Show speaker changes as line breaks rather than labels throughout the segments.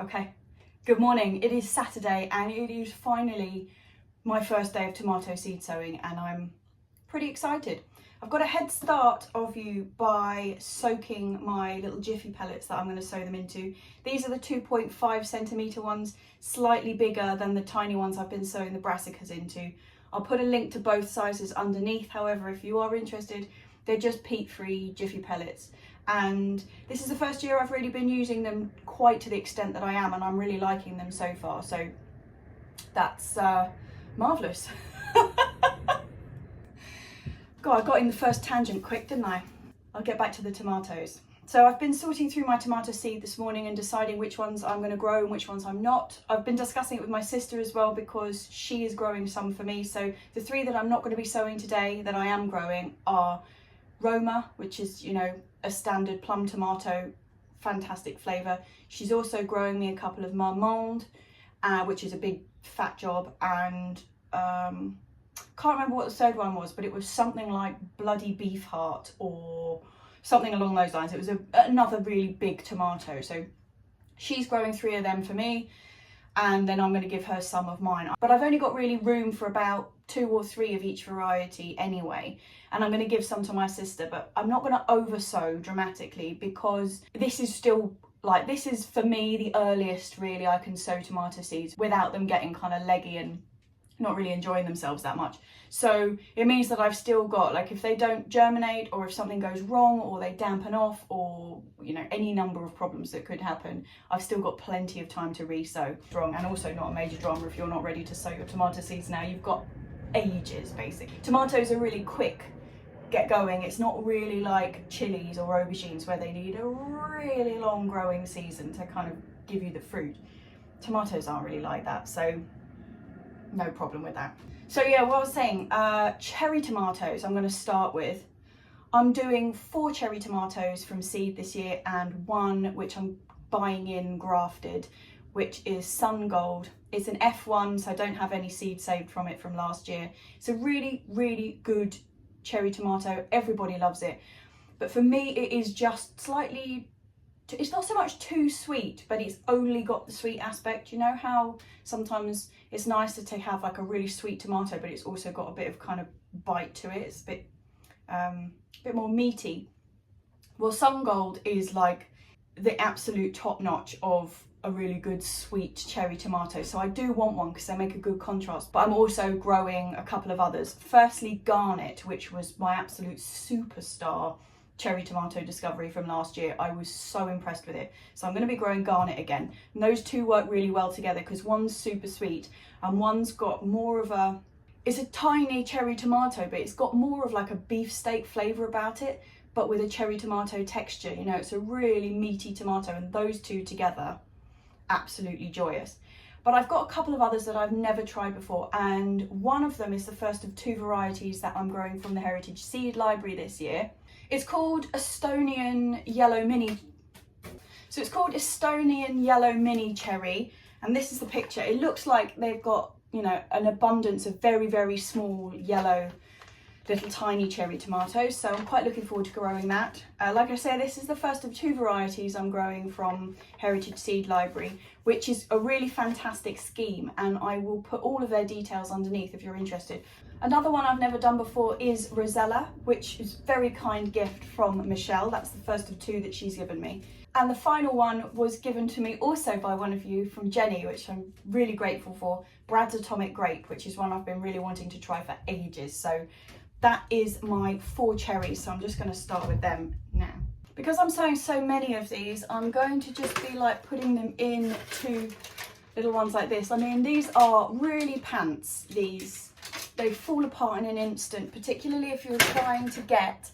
Okay, good morning. It is Saturday and it is finally my first day of tomato seed sowing and I'm pretty excited. I've got a head start of you by soaking my little Jiffy Pellets that I'm going to sow them into. These are the 2.5 centimetre ones, slightly bigger than the tiny ones I've been sowing the brassicas into. I'll put a link to both sizes underneath, however, if you are interested. They're just peat-free Jiffy Pellets. And this is the first year I've really been using them quite to the extent that I am, and I'm really liking them so far. So that's marvellous. God, I got in the first tangent quick, didn't I? I'll get back to the tomatoes. So I've been sorting through my tomato seed this morning and deciding which ones I'm going to grow and which ones I'm not. I've been discussing it with my sister as well because she is growing some for me. So the three that I'm not going to be sowing today that I am growing are Roma, which is, you know, a standard plum tomato, fantastic flavour. She's also growing me a couple of Marmande, which is a big fat job, and can't remember what the third one was, but it was something like bloody beef heart or something along those lines. It was another really big tomato. So she's growing 3 of them for me, and then I'm going to give her some of mine. But I've only got really room for about 2 or 3 of each variety anyway, and I'm going to give some to my sister, but I'm not going to oversow dramatically because this is still, like, this is for me the earliest really I can sow tomato seeds without them getting kind of leggy and not really enjoying themselves that much. So it means that I've still got, like, if they don't germinate or if something goes wrong or they dampen off or, you know, any number of problems that could happen, I've still got plenty of time to re-sow. And also not a major drama if you're not ready to sow your tomato seeds now. You've got ages basically. Tomatoes are really quick get going. It's not really like chilies or aubergines where they need a really long growing season to kind of give you the fruit. Tomatoes aren't really like that, so no problem with that. So yeah, what I was saying, cherry tomatoes I'm going to start with. I'm doing 4 cherry tomatoes from seed this year and 1 which I'm buying in grafted, which is Sun Gold. It's an F1, so I don't have any seed saved from it from last year. It's a really, really good cherry tomato. Everybody loves it. But for me, it is just slightly, it's not so much too sweet, but it's only got the sweet aspect. You know how sometimes it's nicer to have like a really sweet tomato, but it's also got a bit of kind of bite to it. It's a bit more meaty. Well, Sun Gold is like the absolute top notch of a really good sweet cherry tomato. So I do want one because they make a good contrast, but I'm also growing a couple of others. Firstly, Garnet, which was my absolute superstar cherry tomato discovery from last year. I was so impressed with it. So I'm going to be growing Garnet again. And those two work really well together because one's super sweet and one's got more of a, it's a tiny cherry tomato, but it's got more of like a beefsteak flavour about it, but with a cherry tomato texture. You know, it's a really meaty tomato, and those two together, absolutely joyous. But I've got a couple of others that I've never tried before, and one of them is the first of 2 varieties that I'm growing from the Heritage Seed Library this year. It's called Estonian Yellow Mini. So it's called Estonian Yellow Mini Cherry, and this is the picture. It looks like they've got, you know, an abundance of very, very small yellow little tiny cherry tomatoes, so I'm quite looking forward to growing that. Like I say, this is the first of 2 varieties I'm growing from Heritage Seed Library, which is a really fantastic scheme, and I will put all of their details underneath if you're interested. Another one I've never done before is Rosella, which is a very kind gift from Michelle. That's the first of 2 that she's given me. And the final one was given to me also by one of you from Jenny, which I'm really grateful for, Brad's Atomic Grape, which is one I've been really wanting to try for ages. So that is my 4 cherries, so I'm just going to start with them now. Because I'm sowing so many of these, I'm going to just be like putting them into little ones like this. I mean, these are really pants, these. They fall apart in an instant, particularly if you're trying to get,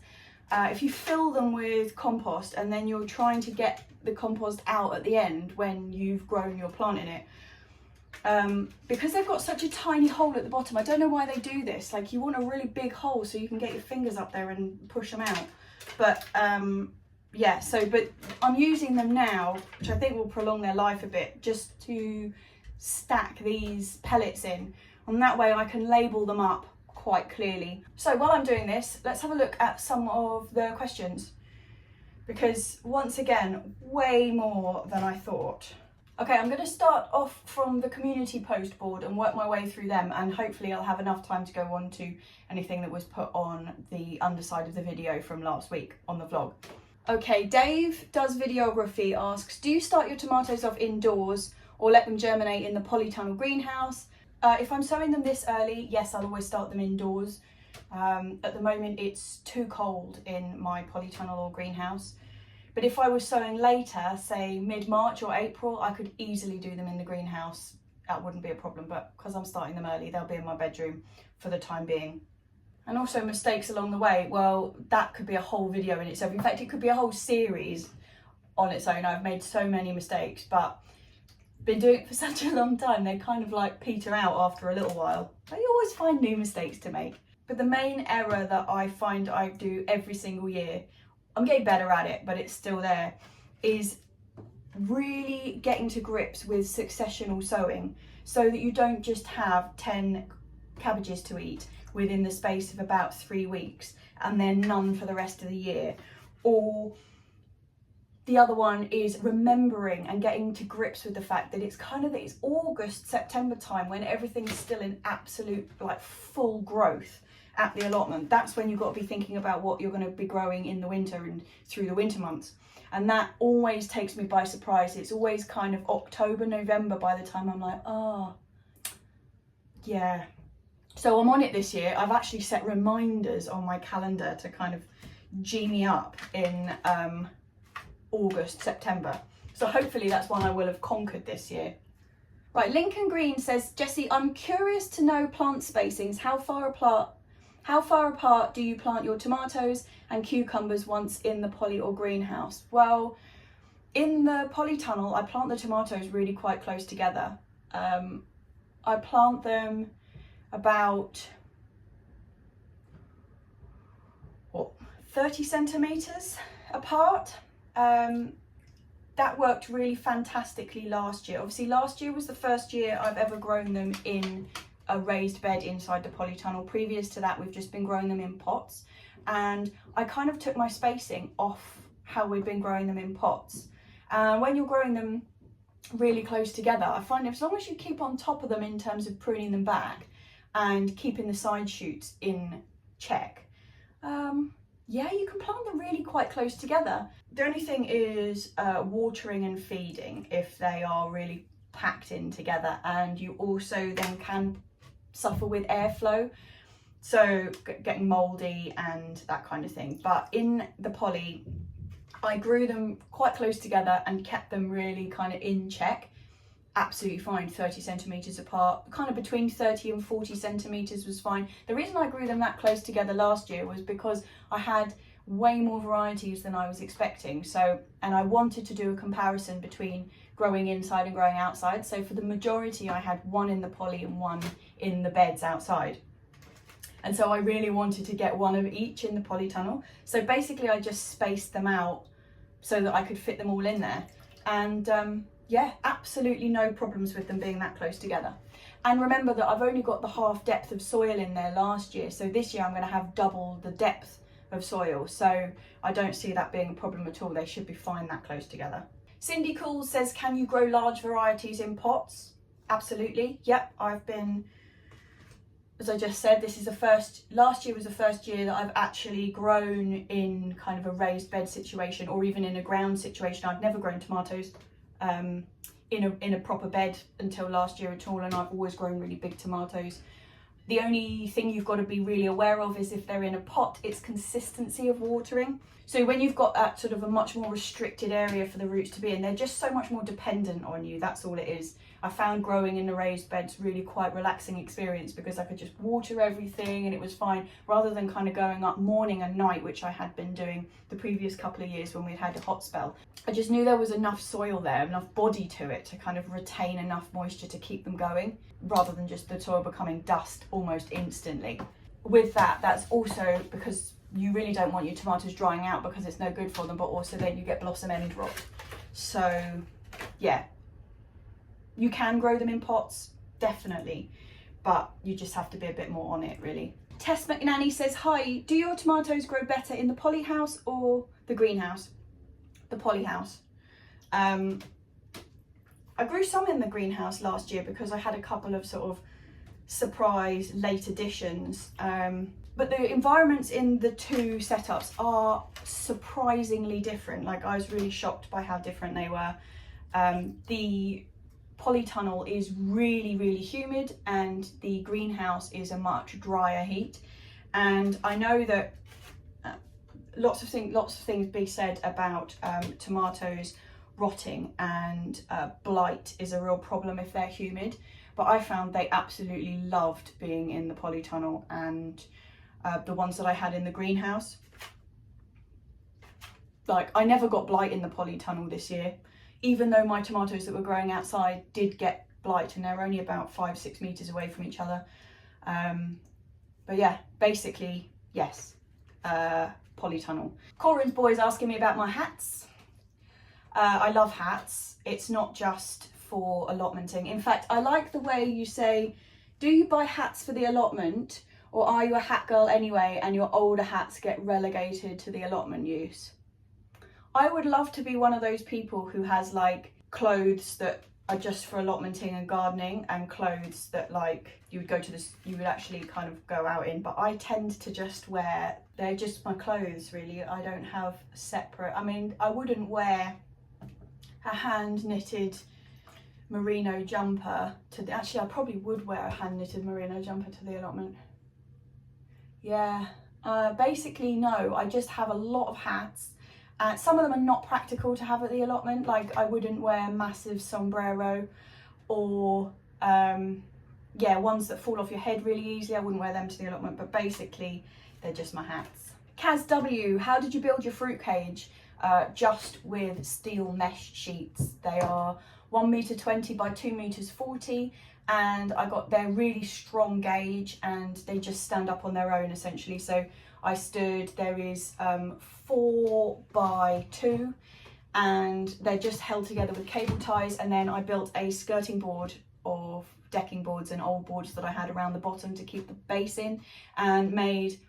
if you fill them with compost and then you're trying to get the compost out at the end when you've grown your plant in it. Because they've got such a tiny hole at the bottom. I don't know why they do this. Like, you want a really big hole so you can get your fingers up there and push them out. But yeah, so, but I'm using them now, which I think will prolong their life a bit, just to stack these pellets in. And that way I can label them up quite clearly. So while I'm doing this, let's have a look at some of the questions. Because once again, way more than I thought. Okay, I'm going to start off from the community post board and work my way through them, and hopefully I'll have enough time to go on to anything that was put on the underside of the video from last week on the vlog. Okay, Dave does videography asks, do you start your tomatoes off indoors or let them germinate in the polytunnel greenhouse? If I'm sowing them this early, yes, I'll always start them indoors. At the moment it's too cold in my polytunnel or greenhouse. But if I was sowing later, say mid-March or April, I could easily do them in the greenhouse. That wouldn't be a problem, but because I'm starting them early, they'll be in my bedroom for the time being. And also mistakes along the way, well, that could be a whole video in itself. In fact, it could be a whole series on its own. I've made so many mistakes, but been doing it for such a long time, they kind of like peter out after a little while. But you always find new mistakes to make. But the main error that I find I do every single year, I'm getting better at it, but it's still there, is really getting to grips with successional sowing so that you don't just have 10 cabbages to eat within the space of about 3 weeks and then none for the rest of the year. Or the other one is remembering and getting to grips with the fact that it's it's August, September time when everything's still in absolute like full growth at the allotment. That's when you've got to be thinking about what you're going to be growing in the winter and through the winter months. And that always takes me by surprise. It's always kind of October, November by the time I'm like, oh, yeah. So I'm on it this year. I've actually set reminders on my calendar to kind of G me up in August, September. So hopefully that's one I will have conquered this year. Right, Lincoln Green says, Jessie, I'm curious to know plant spacings. How far apart do you plant your tomatoes and cucumbers once in the poly or greenhouse? Well, in the polytunnel, I plant the tomatoes really quite close together. I plant them about 30 centimeters apart. That worked really fantastically last year. Obviously last year was the first year I've ever grown them in a raised bed inside the polytunnel. Previous to that, we've just been growing them in pots, and I kind of took my spacing off how we've been growing them in pots. And when you're growing them really close together, I find as long as you keep on top of them in terms of pruning them back and keeping the side shoots in check, yeah, you can plant them really quite close together. The only thing is watering and feeding if they are really packed in together, and you also then can suffer with airflow, so getting mouldy and that kind of thing. But in the poly, I grew them quite close together and kept them really kind of in check. Absolutely fine, 30 centimeters apart, kind of between 30 and 40 centimeters was fine. The reason I grew them that close together last year was because I had way more varieties than I was expecting. So, and I wanted to do a comparison between growing inside and growing outside. So for the majority, I had one in the poly and one in the beds outside. And so I really wanted to get one of each in the polytunnel. So basically I just spaced them out so that I could fit them all in there. And yeah, absolutely no problems with them being that close together. And remember that I've only got the half depth of soil in there last year. So this year I'm going to have double the depth of soil. So I don't see that being a problem at all. They should be fine that close together. Cindy Cool says, can you grow large varieties in pots? Absolutely. Yep, I've been, as I just said, last year was the first year that I've actually grown in kind of a raised bed situation or even in a ground situation. I'd never grown tomatoes in a proper bed until last year at all, and I've always grown really big tomatoes. The only thing you've got to be really aware of is if they're in a pot, it's consistency of watering. So when you've got that sort of a much more restricted area for the roots to be in, they're just so much more dependent on you. That's all it is. I found growing in the raised beds really quite relaxing experience because I could just water everything and it was fine, rather than kind of going up morning and night, which I had been doing the previous couple of years when we'd had a hot spell. I just knew there was enough soil there, enough body to it to kind of retain enough moisture to keep them going, rather than just the soil becoming dust almost instantly. With that, that's also because you really don't want your tomatoes drying out because it's no good for them, but also then you get blossom end rot. So yeah, you can grow them in pots, definitely, but you just have to be a bit more on it, really. Tess McNanny says, hi, do your tomatoes grow better in the poly house or the greenhouse? The poly house. I grew some in the greenhouse last year because I had a couple of sort of surprise late additions. But the environments in the two setups are surprisingly different. Like, I was really shocked by how different they were. The polytunnel is really, really humid, and the greenhouse is a much drier heat. And I know that lots of things be said about tomatoes rotting, and blight is a real problem if they're humid. But I found they absolutely loved being in the polytunnel, and the ones that I had in the greenhouse, like, I never got blight in the polytunnel this year, even though my tomatoes that were growing outside did get blight, and they're only about 5-6 meters away from each other. But yeah, basically, yes, polytunnel. Corin's boys asking me about my hats. I love hats. It's not just for allotmenting. In fact, I like the way you say, do you buy hats for the allotment, or are you a hat girl anyway and your older hats get relegated to the allotment use? I would love to be one of those people who has like clothes that are just for allotmenting and gardening, and clothes that like you would actually kind of go out in. But I tend to just wear, they're just my clothes really. I don't have separate, I mean, I wouldn't wear a hand knitted merino jumper to actually I probably would wear a hand knitted merino jumper to the allotment. Yeah, basically no, I just have a lot of hats. Some of them are not practical to have at the allotment, like I wouldn't wear a massive sombrero, or yeah, ones that fall off your head really easily, I wouldn't wear them to the allotment, but basically they're just my hats. Kaz W, how did you build your fruit cage? Just with steel mesh sheets. They are 1 meter 20 by 2 meters 40, and they're really strong gauge, and they just stand up on their own essentially. So there is 4 by 2, and they're just held together with cable ties, and then I built a skirting board of decking boards and old boards that I had around the bottom to keep the base in, and made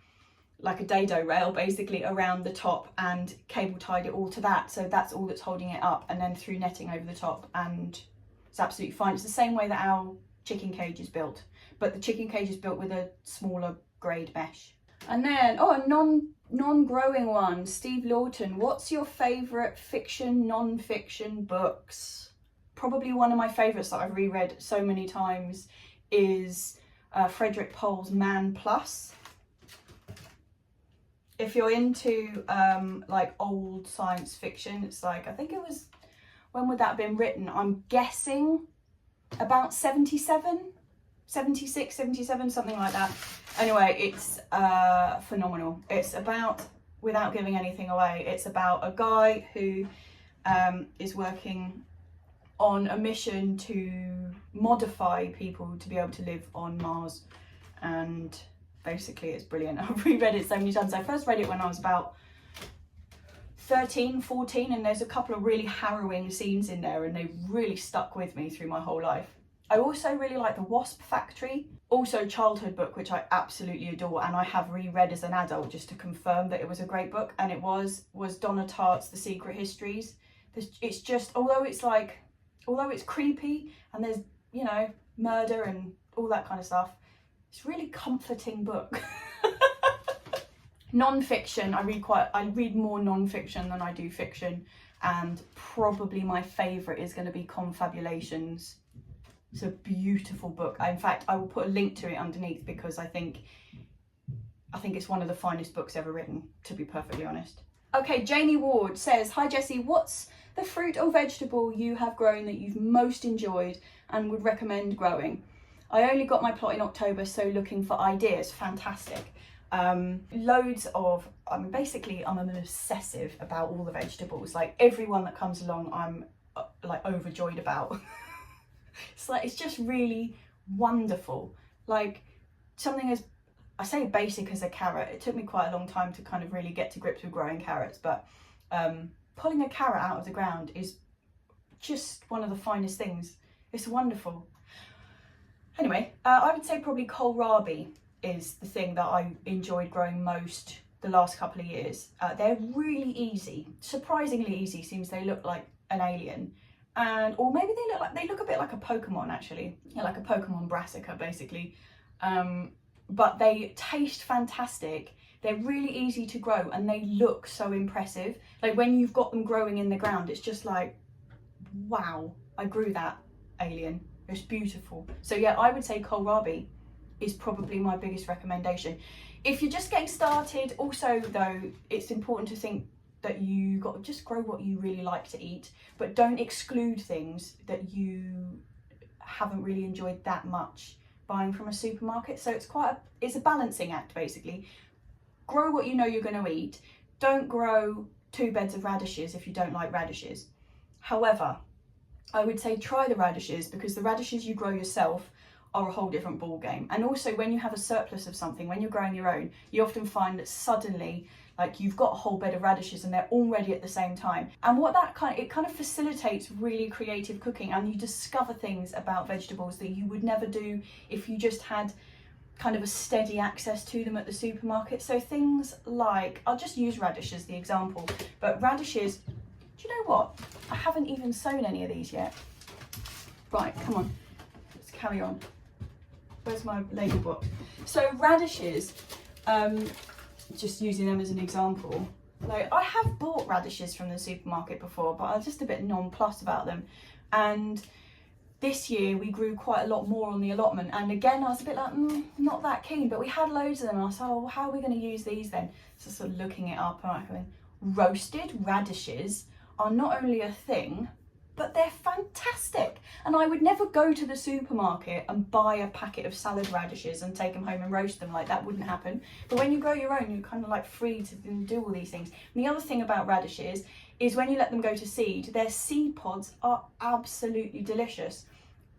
like a dado rail basically around the top and cable tied it all to that, so that's all that's holding it up, and then threw netting over the top, and it's absolutely fine. It's the same way that our chicken cage is built, but the chicken cage is built with a smaller grade mesh. And then a non-growing one, Steve Lawton, what's your favourite fiction, non-fiction books? Probably one of my favourites that I've reread so many times is Frederik Pohl's Man Plus. If you're into like old science fiction, it's like, I think it was, when would that have been written? I'm guessing about 77, 76, 77, something like that. Anyway, it's phenomenal. It's about, without giving anything away, it's about a guy who is working on a mission to modify people to be able to live on Mars, and basically it's brilliant. I've reread it so many times. I first read it when I was about 13, 14, and there's a couple of really harrowing scenes in there, and they really stuck with me through my whole life. I also really like The Wasp Factory, also a childhood book which I absolutely adore, and I have reread as an adult just to confirm that it was a great book, and it was Donna Tarte's The Secret Histories. It's just, although it's creepy and there's, you know, murder and all that kind of stuff, it's a really comforting book. Non-fiction, I read more non-fiction than I do fiction, and probably my favourite is going to be Confabulations. It's a beautiful book. In fact, I will put a link to it underneath, because I think it's one of the finest books ever written, to be perfectly honest. Okay, Jamie Ward says, hi Jessie, what's the fruit or vegetable you have grown that you've most enjoyed and would recommend growing? I only got my plot in October, so looking for ideas. Fantastic. Loads of, basically I'm an obsessive about all the vegetables. Like, everyone that comes along I'm like overjoyed about. It's just really wonderful. Like, something as, I say basic as a carrot, it took me quite a long time to kind of really get to grips with growing carrots, but pulling a carrot out of the ground is just one of the finest things. It's wonderful. Anyway, I would say probably kohlrabi is the thing that I enjoyed growing most the last couple of years. They're really easy, surprisingly easy, seems they look like an alien, and or maybe they look a bit like a Pokemon actually, yeah, like a Pokemon brassica basically, but they taste fantastic. They're really easy to grow and they look so impressive. Like when you've got them growing in the ground, it's just like, wow, I grew that, alien. It's beautiful. So yeah, I would say kohlrabi is probably my biggest recommendation. If you're just getting started, also though, it's important to think that you got to just grow what you really like to eat, but don't exclude things that you haven't really enjoyed that much buying from a supermarket. So it's a balancing act basically. Grow what you know you're going to eat. Don't grow 2 beds of radishes if you don't like radishes. However, I would say try the radishes, because the radishes you grow yourself are a whole different ball game. And also when you have a surplus of something, when you're growing your own, you often find that suddenly like you've got a whole bed of radishes and they're all ready at the same time. And what that kind of facilitates really creative cooking, and you discover things about vegetables that you would never do if you just had kind of a steady access to them at the supermarket. So things like, I'll just use radish as the example, but radishes, do you know what? I haven't even sown any of these yet. Right, come on, let's carry on. Where's my label box? So radishes, just using them as an example. Like, I have bought radishes from the supermarket before, but I was just a bit nonplussed about them. And this year we grew quite a lot more on the allotment, and again I was a bit like, not that keen, but we had loads of them. And I was like, oh, well, how are we going to use these then? So sort of looking it up, and I'm going, roasted radishes are not only a thing, but they're fantastic. And I would never go to the supermarket and buy a packet of salad radishes and take them home and roast them. Like, that wouldn't happen. But when you grow your own, you're kind of like free to do all these things. And the other thing about radishes is when you let them go to seed, their seed pods are absolutely delicious.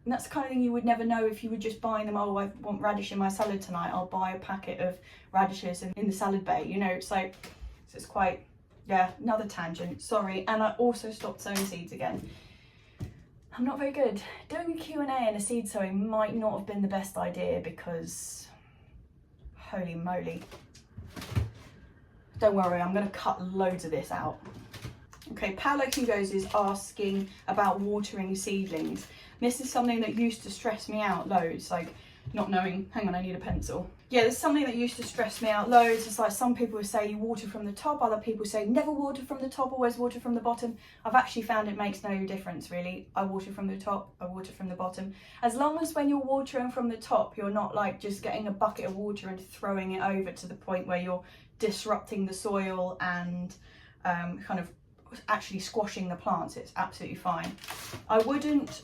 And that's the kind of thing you would never know if you were just buying them. Oh, I want radish in my salad tonight, I'll buy a packet of radishes in the salad bay, you know. So it's quite, yeah, another tangent, sorry. And I also stopped sowing seeds again. I'm not very good. Doing a Q&A and a seed sowing might not have been the best idea, because holy moly. Don't worry, I'm gonna cut loads of this out. Okay, Paolo Kugos is asking about watering seedlings. This is something that used to stress me out loads, like not knowing, hang on, I need a pencil. Yeah, there's something that used to stress me out loads. It's like some people say you water from the top, other people say never water from the top, always water from the bottom. I've actually found it makes no difference really. I water from the top, I water from the bottom. As long as when you're watering from the top, you're not like just getting a bucket of water and throwing it over to the point where you're disrupting the soil and kind of actually squashing the plants, it's absolutely fine. I wouldn't,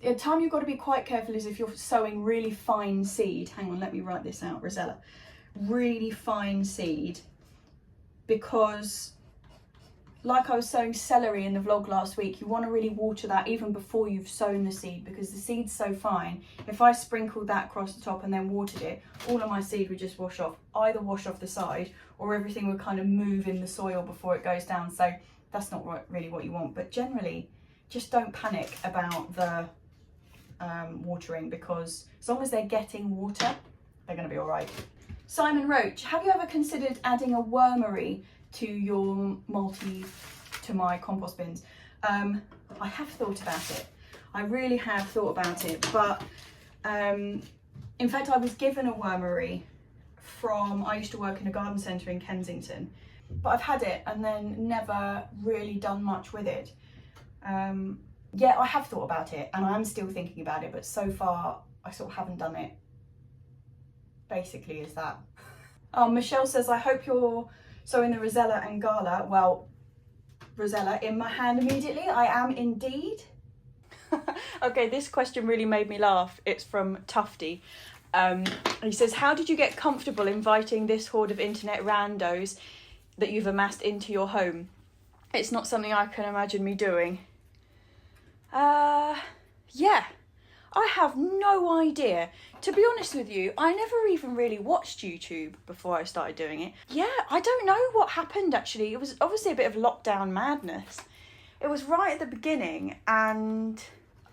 the time you've got to be quite careful is if you're sowing really fine seed. Hang on, let me write this out, Rosella. Really fine seed, because like I was sowing celery in the vlog last week, you want to really water that even before you've sown the seed, because the seed's so fine. If I sprinkled that across the top and then watered it, all of my seed would just wash off, either wash off the side or everything would kind of move in the soil before it goes down. So that's not really what you want. But generally, just don't panic about the watering, because as long as they're getting water, they're going to be all right. Simon Roach, have you ever considered adding a wormery to your to my compost bins? I have thought about it. I really have thought about it, but in fact I was given a wormery from, I used to work in a garden centre in Kensington, but I've had it and then never really done much with it. Yeah, I have thought about it and I'm still thinking about it, but so far I sort of haven't done it. Basically is that. Michelle says, I hope you're sowing the Rosella and Gala. Well, Rosella in my hand immediately. I am indeed. Okay, this question really made me laugh. It's from Tufty. He says, how did you get comfortable inviting this horde of internet randos that you've amassed into your home? It's not something I can imagine me doing. Yeah, I have no idea. To be honest with you, I never even really watched YouTube before I started doing it. Yeah, I don't know what happened actually. It was obviously a bit of lockdown madness. It was right at the beginning, and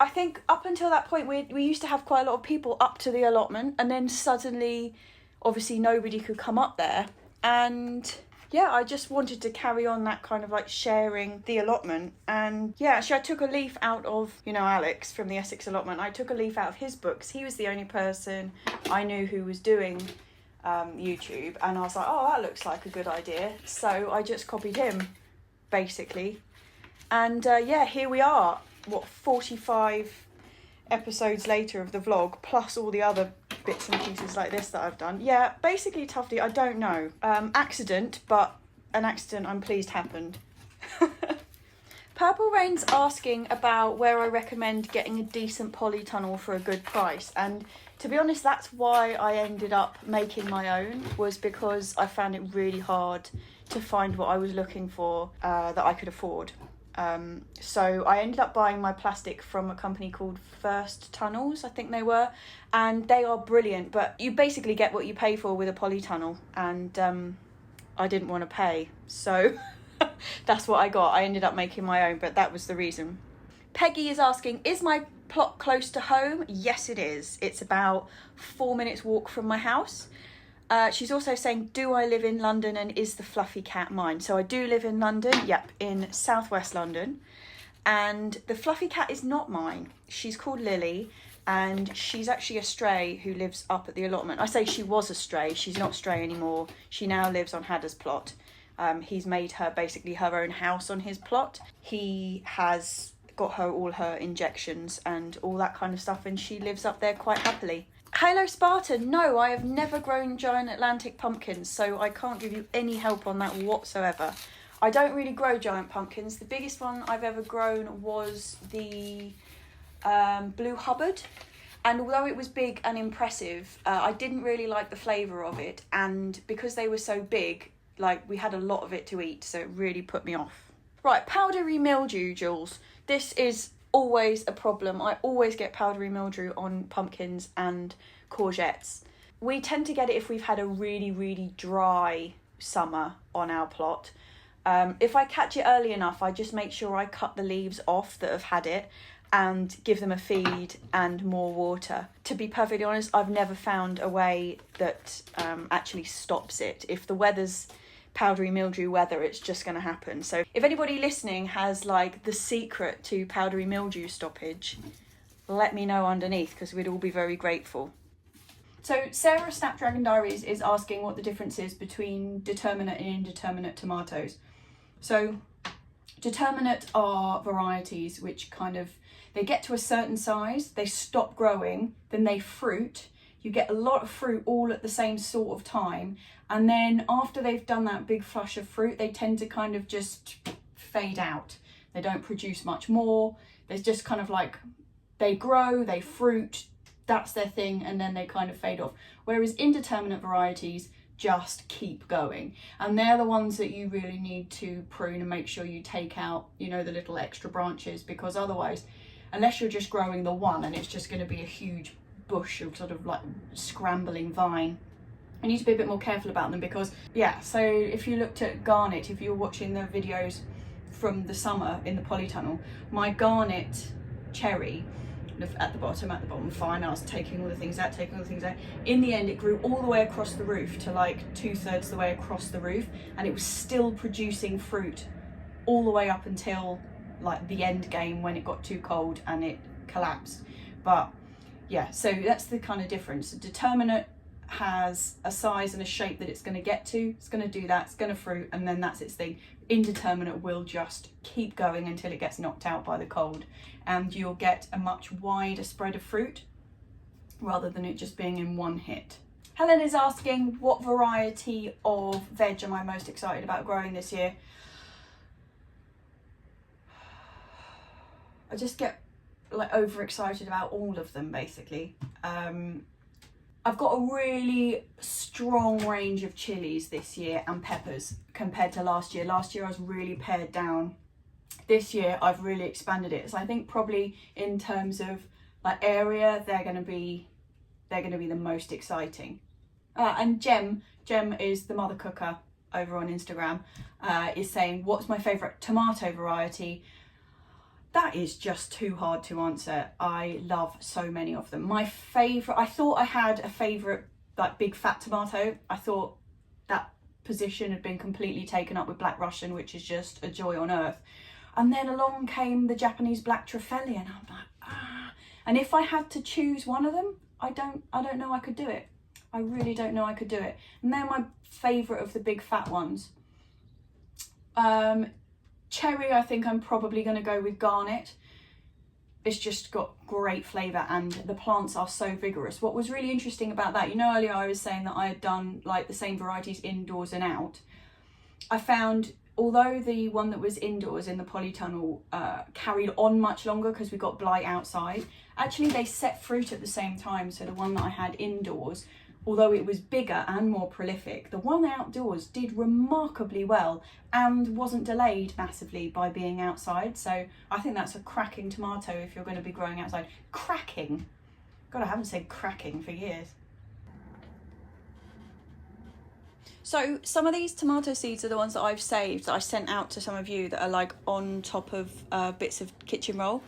I think up until that point we used to have quite a lot of people up to the allotment, and then suddenly obviously nobody could come up there, and yeah, I just wanted to carry on that kind of like sharing the allotment. And yeah, actually I took a leaf out of, you know, Alex from the Essex allotment. I took a leaf out of his books. He was the only person I knew who was doing YouTube, and I was like, oh, that looks like a good idea. So I just copied him, basically. And yeah, here we are, 45 episodes later of the vlog, plus all the other bits and pieces like this that I've done. Yeah, basically Tufty, I don't know. Accident, but an accident I'm pleased happened. Purple Rain's asking about where I recommend getting a decent polytunnel for a good price. And to be honest, that's why I ended up making my own, was because I found it really hard to find what I was looking for that I could afford. So I ended up buying my plastic from a company called First Tunnels, I think they were, and they are brilliant, but you basically get what you pay for with a polytunnel, and I didn't want to pay, so that's what I got. I ended up making my own, but that was the reason. Peggy is asking, is my plot close to home? Yes, it is. It's about 4 minutes walk from my house. She's also saying, do I live in London and is the fluffy cat mine? So I do live in London, yep, in southwest London. And the fluffy cat is not mine. She's called Lily, and she's actually a stray who lives up at the allotment. I say she was a stray, she's not stray anymore. She now lives on Hadder's plot. He's made her basically her own house on his plot. He has got her all her injections and all that kind of stuff, and she lives up there quite happily. Halo Spartan, no, I have never grown giant Atlantic pumpkins, so I can't give you any help on that whatsoever. I don't really grow giant pumpkins. The biggest one I've ever grown was the Blue Hubbard, and although it was big and impressive, I didn't really like the flavour of it, and because they were so big, like, we had a lot of it to eat, so it really put me off. Right, powdery mildew, Jules. This is always a problem. I always get powdery mildew on pumpkins and courgettes. We tend to get it if we've had a really, really dry summer on our plot. If I catch it early enough, I just make sure I cut the leaves off that have had it and give them a feed and more water. To be perfectly honest, I've never found a way that actually stops it. If the weather's powdery mildew weather, it's just going to happen. So if anybody listening has like the secret to powdery mildew stoppage, let me know underneath, because we'd all be very grateful. So Sarah Snapdragon Diaries is asking what the difference is between determinate and indeterminate tomatoes. So determinate are varieties which kind of, they get to a certain size, they stop growing, then they fruit. You get a lot of fruit all at the same sort of time, and then after they've done that big flush of fruit, they tend to kind of just fade out. They don't produce much more. There's just kind of like, they grow, they fruit, that's their thing, and then they kind of fade off. Whereas indeterminate varieties just keep going, and they're the ones that you really need to prune and make sure you take out, you know, the little extra branches, because otherwise, unless you're just growing the one and it's just going to be a huge bush of sort of like scrambling vine, you need to be a bit more careful about them. Because yeah, so if you looked at Garnet, if you're watching the videos from the summer in the polytunnel, my Garnet cherry at the bottom, fine, I was taking all the things out. In the end, it grew all the way across the roof to like 2/3 the way across the roof, and it was still producing fruit all the way up until like the end game, when it got too cold and it collapsed. But yeah, so that's the kind of difference. Determinate has a size and a shape that it's going to get to, it's going to do that, it's going to fruit, and then that's its thing. Indeterminate will just keep going until it gets knocked out by the cold, and you'll get a much wider spread of fruit rather than it just being in one hit. Helen is asking, what variety of veg am I most excited about growing this year? I just get like overexcited about all of them, basically. I've got a really strong range of chilies this year and peppers compared to last year. Last year I was really pared down. This year I've really expanded it. So I think probably in terms of like area, they're going to be the most exciting. And Jem is the mother cooker over on Instagram, is saying, what's my favourite tomato variety? That is just too hard to answer. I love so many of them. My favourite, I thought I had a favourite like big fat tomato. I thought that position had been completely taken up with Black Russian, which is just a joy on earth. And then along came the Japanese Black Trufele, and I'm like, ah. And if I had to choose one of them, I don't know I could do it. I really don't know I could do it. And they're my favourite of the big fat ones. Cherry, I think I'm probably going to go with Garnet. It's just got great flavour and the plants are so vigorous. What was really interesting about that, you know, earlier I was saying that I had done like the same varieties indoors and out. I found, although the one that was indoors in the polytunnel carried on much longer because we got blight outside, actually they set fruit at the same time. So the one that I had indoors, although it was bigger and more prolific, the one outdoors did remarkably well and wasn't delayed massively by being outside. So I think that's a cracking tomato if you're going to be growing outside. Cracking. God, I haven't said cracking for years. So some of these tomato seeds are the ones that I've saved that I sent out to some of you that are like on top of bits of kitchen roll.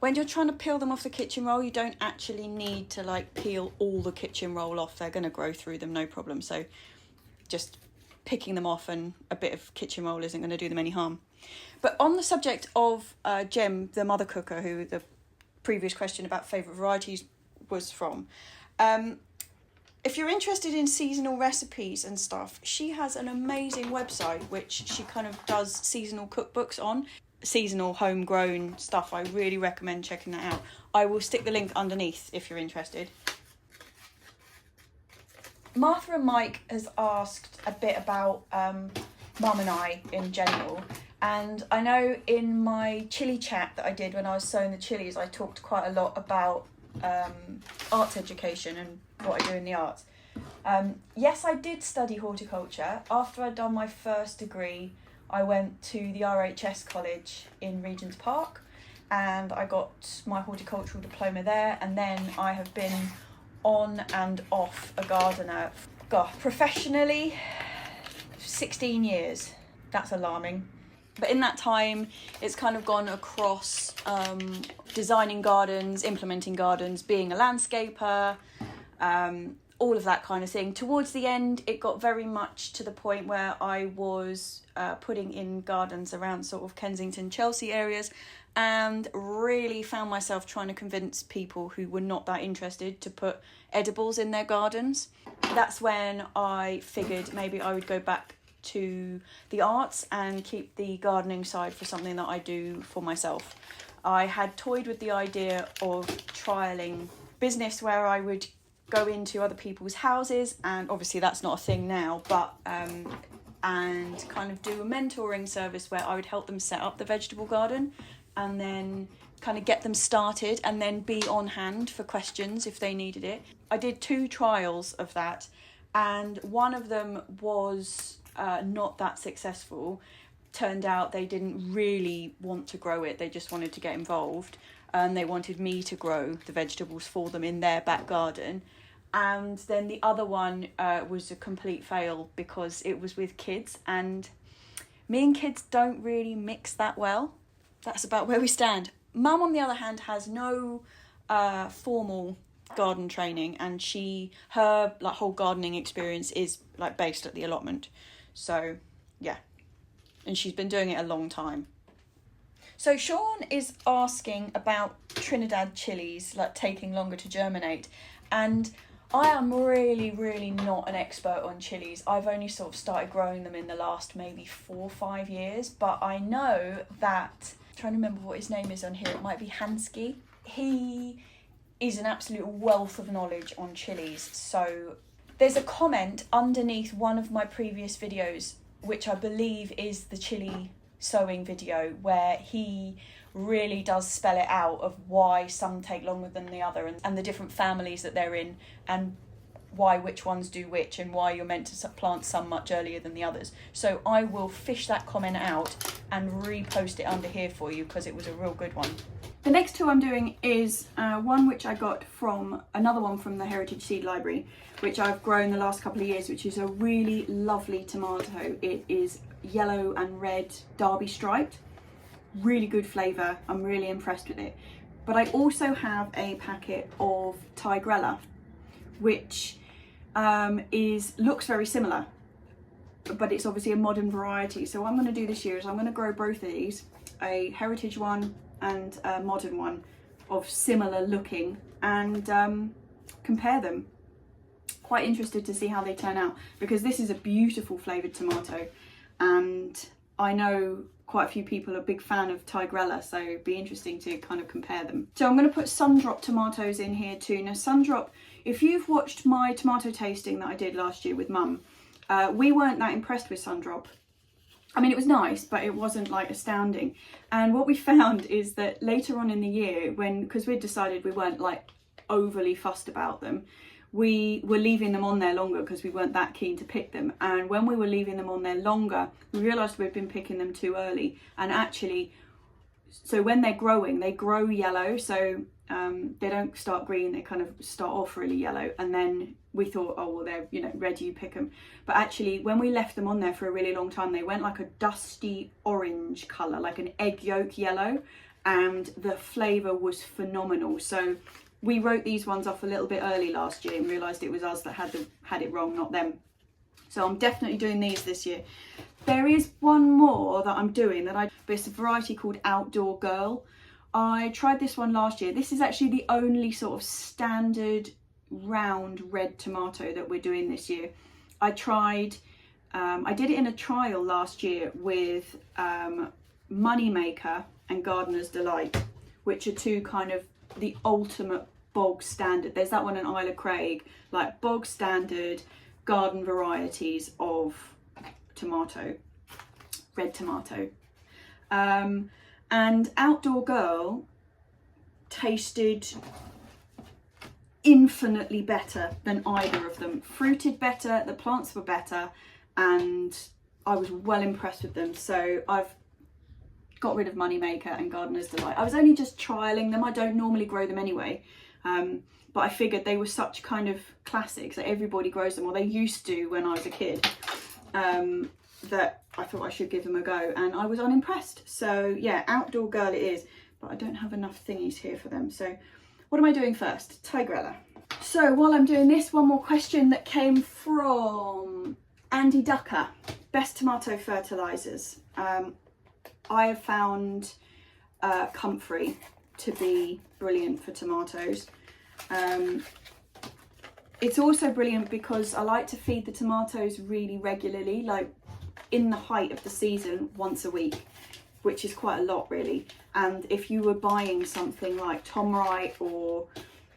When you're trying to peel them off the kitchen roll, you don't actually need to like peel all the kitchen roll off. They're going to grow through them, no problem. So just picking them off and a bit of kitchen roll isn't going to do them any harm. But on the subject of Jem, the mother cooker, who the previous question about favourite varieties was from, if you're interested in seasonal recipes and stuff, she has an amazing website which she kind of does seasonal cookbooks on. Seasonal homegrown stuff. I really recommend checking that out. I will stick the link underneath if you're interested. Martha and Mike has asked a bit about Mum and I in general, and I know in my chilli chat that I did when I was sowing the chilies, I talked quite a lot about arts education and what I do in the arts. Yes, I did study horticulture. After I'd done my first degree, I went to the RHS college in Regent's Park and I got my horticultural diploma there, and then I have been on and off a gardener, professionally 16 years. That's alarming. But in that time, it's kind of gone across designing gardens, implementing gardens, being a landscaper, all of that kind of thing. Towards the end, it got very much to the point where I was putting in gardens around sort of Kensington, Chelsea areas, and really found myself trying to convince people who were not that interested to put edibles in their gardens. That's when I figured maybe I would go back to the arts and keep the gardening side for something that I do for myself. I had toyed with the idea of trialling business where I would go into other people's houses, and obviously that's not a thing now, but and kind of do a mentoring service where I would help them set up the vegetable garden and then kind of get them started and then be on hand for questions if they needed it. I did 2 trials of that, and one of them was not that successful. Turned out they didn't really want to grow it, they just wanted to get involved, and they wanted me to grow the vegetables for them in their back garden. And then the other one was a complete fail because it was with kids, and me and kids don't really mix that well. That's about where we stand. Mum, on the other hand, has no formal garden training, and her like whole gardening experience is like based at the allotment. So yeah, and she's been doing it a long time. So Sean is asking about Trinidad chilies, like taking longer to germinate, and I am really not an expert on chilies. I've only sort of started growing them in the last maybe 4 or 5 years, but I know that, I'm trying to remember what his name is on here, it might be Hansky. He is an absolute wealth of knowledge on chilies. So there's a comment underneath one of my previous videos, which I believe is the chili sowing video, where he really does spell it out of why some take longer than the other, and the different families that they're in, and why which ones do which, and why you're meant to plant some much earlier than the others. So I will fish that comment out and repost it under here for you because it was a real good one. The next 2 I'm doing is one which I got from another one from the Heritage Seed Library, which I've grown the last couple of years, which is a really lovely tomato. It is yellow and red Darby Striped. Really good flavour. I'm really impressed with it. But I also have a packet of Tigrella, which looks very similar. but it's obviously a modern variety. So what I'm going to do this year is I'm going to grow both of these, a heritage one and a modern one of similar looking, and compare them. Quite interested to see how they turn out, because this is a beautiful flavoured tomato, and I know quite a few people are a big fan of Tigrella, so it'd be interesting to kind of compare them. So I'm going to put Sundrop tomatoes in here too. Now Sundrop, if you've watched my tomato tasting that I did last year with Mum, we weren't that impressed with Sundrop. I mean, it was nice, but it wasn't like astounding. And what we found is that later on in the year, because we'd decided we weren't like overly fussed about them, we were leaving them on there longer because we weren't that keen to pick them. And when we were leaving them on there longer, we realised we'd been picking them too early. And actually, so when they're growing, they grow yellow. So they don't start green, they kind of start off really yellow. And then we thought, oh, well, they're, you know, ready, you pick them. But actually, when we left them on there for a really long time, they went like a dusty orange colour, like an egg yolk yellow. And the flavour was phenomenal. So we wrote these ones off a little bit early last year and realised it was us that had it wrong, not them. So I'm definitely doing these this year. There is one more that I'm doing but it's a variety called Outdoor Girl. I tried this one last year. This is actually the only sort of standard round red tomato that we're doing this year. I did it in a trial last year with Moneymaker and Gardener's Delight, which are two kind of the ultimate bog standard. There's that one in Isle of Craig, like bog standard garden varieties of tomato, red tomato. And Outdoor Girl tasted infinitely better than either of them. Fruited better, the plants were better, and I was well impressed with them. So I've got rid of Moneymaker and Gardener's Delight. I was only just trialling them. I don't normally grow them anyway, but I figured they were such kind of classics that everybody grows them, or they used to when I was a kid, that I thought I should give them a go, and I was unimpressed. So yeah, Outdoor Girl it is, but I don't have enough thingies here for them. So what am I doing first? Tigrella. So while I'm doing this, one more question that came from Andy Ducker. Best tomato fertilizers. I have found comfrey to be brilliant for tomatoes. It's also brilliant because I like to feed the tomatoes really regularly, like in the height of the season, once a week, which is quite a lot really. And if you were buying something like Tomrite or,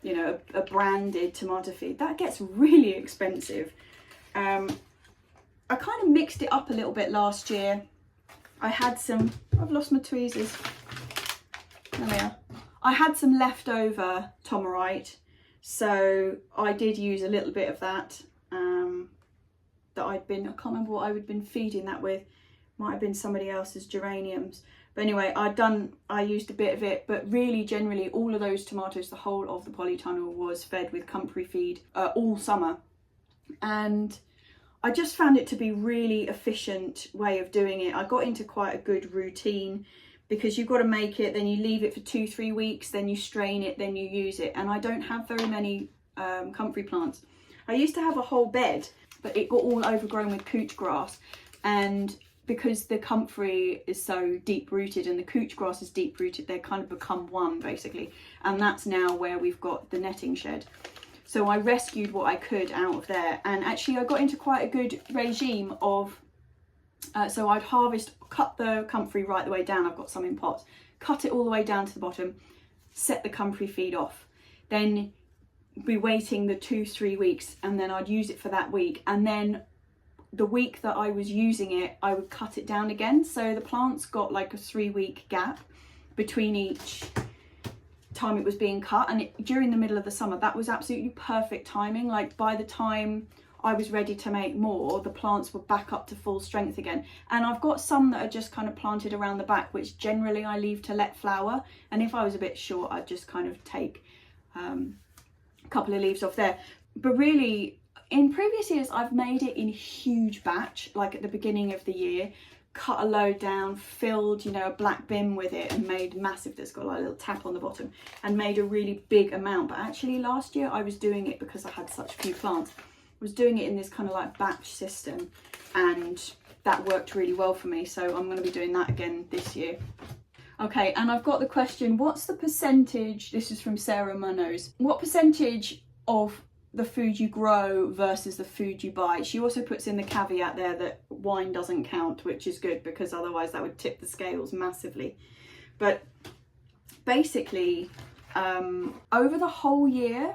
you know, a branded tomato feed, that gets really expensive. I kind of mixed it up a little bit last year. I had some, I've lost my tweezers. There they are. I had some leftover Tomrite, so I did use a little bit of that. That I can't remember what I had been feeding that with. Might have been somebody else's geraniums. But anyway, I used a bit of it, but really generally all of those tomatoes, the whole of the polytunnel was fed with comfrey feed all summer. And I just found it to be really efficient way of doing it. I got into quite a good routine, because you've got to make it, then you leave it for 2-3 weeks, then you strain it, then you use it. And I don't have very many comfrey plants. I used to have a whole bed, but it got all overgrown with couch grass. And because the comfrey is so deep rooted and the couch grass is deep rooted, they kind of become one basically. And that's now where we've got the netting shed. So I rescued what I could out of there, and actually I got into quite a good regime of, so I'd cut the comfrey right the way down, I've got some in pots, cut it all the way down to the bottom, set the comfrey feed off, then be waiting the 2-3 weeks, and then I'd use it for that week, and then the week that I was using it, I would cut it down again. So the plants got like a 3-week gap between each time it was being cut, and during the middle of the summer that was absolutely perfect timing. Like by the time I was ready to make more, the plants were back up to full strength again. And I've got some that are just kind of planted around the back, which generally I leave to let flower, and if I was a bit short I'd just kind of take a couple of leaves off there. But really in previous years I've made it in huge batch, like at the beginning of the year, cut a load down, filled, you know, a black bin with it, and made massive, that's got like a little tap on the bottom, and made a really big amount. But actually last year I was doing it because I had such few plants. was doing it in this kind of like batch system, and that worked really well for me. So I'm going to be doing that again this year. Okay, and I've got the question, what's the percentage, this is from Sarah Munoz, what percentage of the food you grow versus the food you buy? She also puts in the caveat there that wine doesn't count, which is good because otherwise that would tip the scales massively. But basically, over the whole year,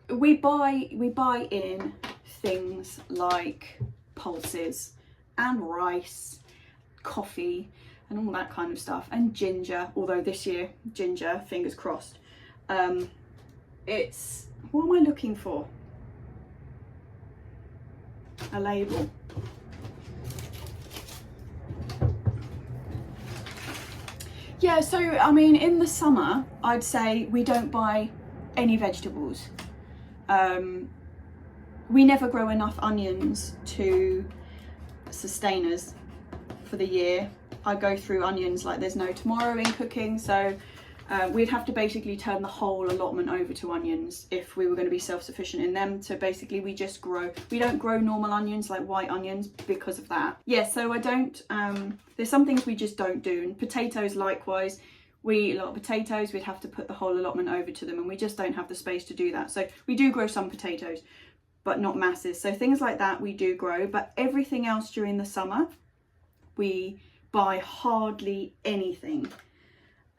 we buy in things like pulses and rice, coffee and all that kind of stuff, and ginger, although this year ginger, fingers crossed. It's, what am I looking for? A label. Yeah, so I mean in the summer I'd say we don't buy any vegetables. We never grow enough onions to sustain us for the year. I go through onions like there's no tomorrow in cooking, so we'd have to basically turn the whole allotment over to onions if we were going to be self-sufficient in them. So basically we don't grow normal onions like white onions because of that. Yeah, so I don't, there's some things we just don't do, and potatoes likewise. We eat a lot of potatoes, we'd have to put the whole allotment over to them, and we just don't have the space to do that. So we do grow some potatoes, but not masses. So things like that we do grow, but everything else during the summer, we buy hardly anything.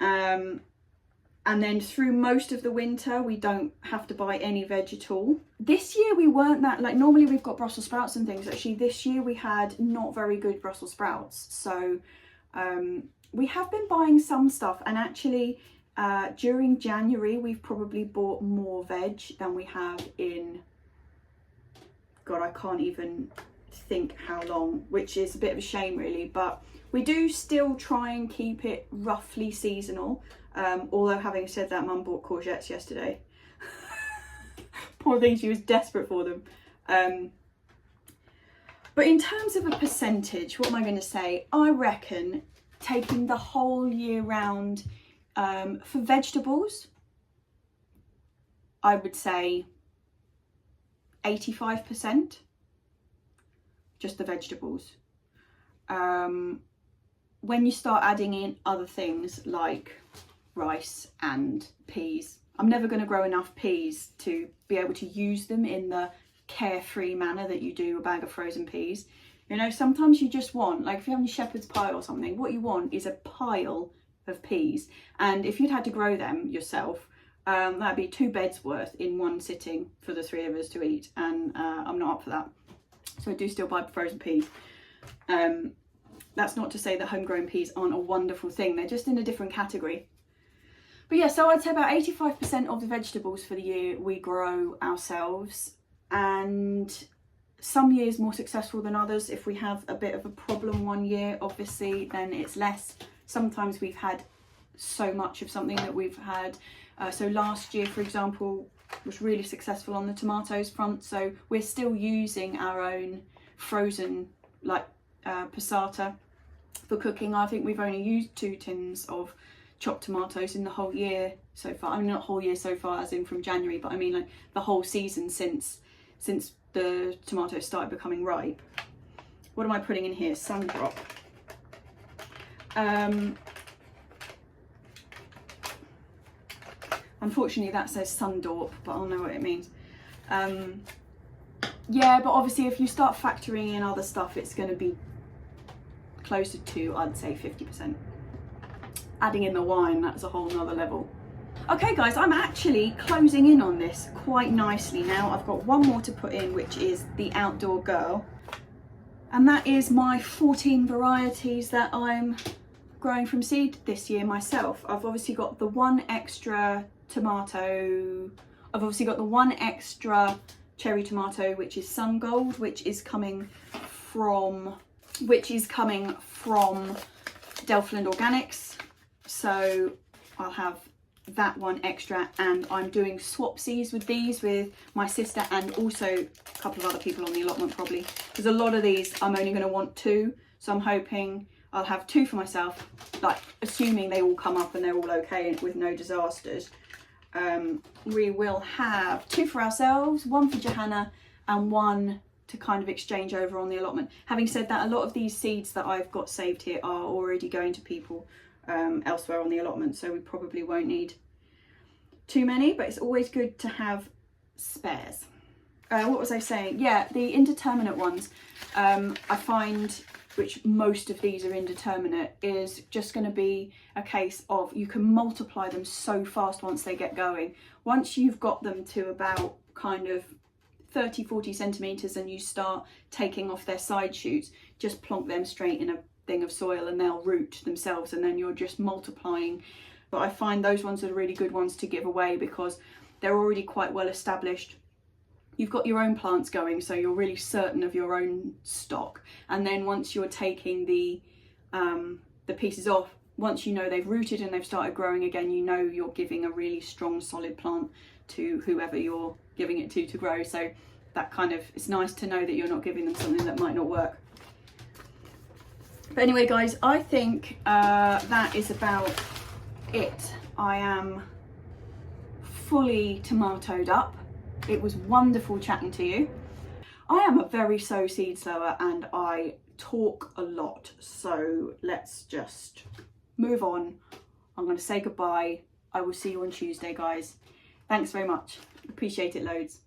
And then through most of the winter, we don't have to buy any veg at all. This year we weren't that, like normally we've got Brussels sprouts and things. Actually this year we had not very good Brussels sprouts. So we have been buying some stuff, and actually during January we've probably bought more veg than we have in, God, I can't even think how long, which is a bit of a shame really, but we do still try and keep it roughly seasonal. Although having said that, Mum bought courgettes yesterday. Poor thing, she was desperate for them. But in terms of a percentage, what am I going to say? I reckon taking the whole year round, for vegetables, I would say 85%, just the vegetables. When you start adding in other things like rice and peas, I'm never going to grow enough peas to be able to use them in the carefree manner that you do a bag of frozen peas. You know, sometimes you just want, like if you're having shepherd's pie or something, what you want is a pile of peas, and if you'd had to grow them yourself, that'd be 2 beds worth in one sitting for the 3 of us to eat, and I'm not up for that. So I do still buy frozen peas. That's not to say that homegrown peas aren't a wonderful thing, they're just in a different category. But yeah, so I'd say about 85% of the vegetables for the year we grow ourselves, and some years more successful than others. If we have a bit of a problem one year, obviously, then it's less. Sometimes we've had so much of something that we've had. So last year, for example, was really successful on the tomatoes front. So we're still using our own frozen, like passata for cooking. I think we've only used 2 tins of chopped tomatoes in the whole year so far. I mean, not whole year so far as in from January, but I mean like the whole season since the tomatoes started becoming ripe. What am I putting in here? Sundrop. Unfortunately that says Sundorp, but I'll know what it means. Yeah, but obviously if you start factoring in other stuff, it's going to be closer to, I'd say, 50%. Adding in the wine, that's a whole nother level. Okay guys, I'm actually closing in on this quite nicely now. I've got one more to put in, which is the Outdoor Girl. And that is my 14 varieties that I'm growing from seed this year myself. I've obviously got the one extra tomato, I've obviously got the one extra cherry tomato, which is Sun Gold, which is coming from Delftland Organics. So I'll have that one extra, and I'm doing swapsies with these with my sister and also a couple of other people on the allotment probably, because a lot of these I'm only going to want 2, so I'm hoping I'll have 2 for myself, like assuming they all come up and they're all okay with no disasters. We will have 2 for ourselves, 1 for Johanna and 1 to kind of exchange over on the allotment. Having said that, a lot of these seeds that I've got saved here are already going to people elsewhere on the allotment, so we probably won't need too many, but it's always good to have spares. What was I saying? Yeah, the indeterminate ones, I find, which most of these are indeterminate, is just going to be a case of you can multiply them so fast once they get going. Once you've got them to about kind of 30-40 centimeters and you start taking off their side shoots, just plonk them straight in a thing of soil and they'll root themselves, and then you're just multiplying. But I find those ones are really good ones to give away because they're already quite well established. You've got your own plants going, so you're really certain of your own stock. And then once you're taking the pieces off, once you know they've rooted and they've started growing again, you know you're giving a really strong, solid plant to whoever you're giving it to grow. So that kind of, it's nice to know that you're not giving them something that might not work. But anyway, guys, I think that is about it. I am fully tomatoed up. It was wonderful chatting to you. I am a very sow seed sower and I talk a lot, so let's just move on. I'm going to say goodbye. I will see you on Tuesday, guys. Thanks very much. Appreciate it loads.